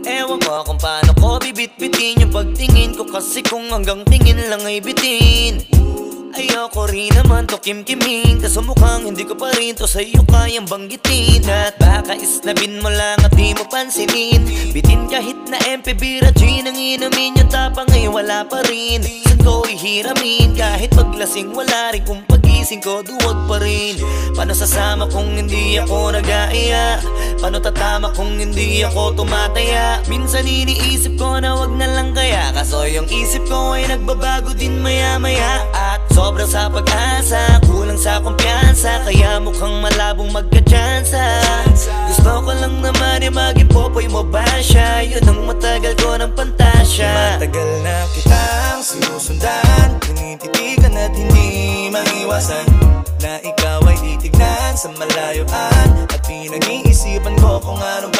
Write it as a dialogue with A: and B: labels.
A: Ewan ko kung paano ko bibit-bitin yung pagtingin ko, kasi kung hanggang tingin lang ay bitin. Ayoko rin naman to kim-kiming, kaso mukhang hindi ko pa rin to sa'yo kayang banggitin. At baka isnabin mo lang at di mo pansinin. Bitin kahit na MP Bira Gin ang inumin, yung tapang ay wala pa rin. Saan ko ihiramin? Kahit paglasing wala rin, kung pagising ko duwag pa rin. Paano sasama kung hindi ako nag-aaya? Paano tatama kung hindi ako tumataya? Minsan iniisip ko na wag na lang kaya, kaso yung isip ko ay nagbabago din maya-maya. At sobrang sa pag-asa, kulang sa kumpiyansa, kaya mukhang malabong magka-tsansa. Gusto ko lang naman yung maging popoy mo ba siya? Yun ang matagal ko ng pantasya.
B: Matagal na kitang sinusundan, tinititigan at hindi maiwasan na ikaw ay titignan sa malayuan. At pinag-iisipan ko kung ano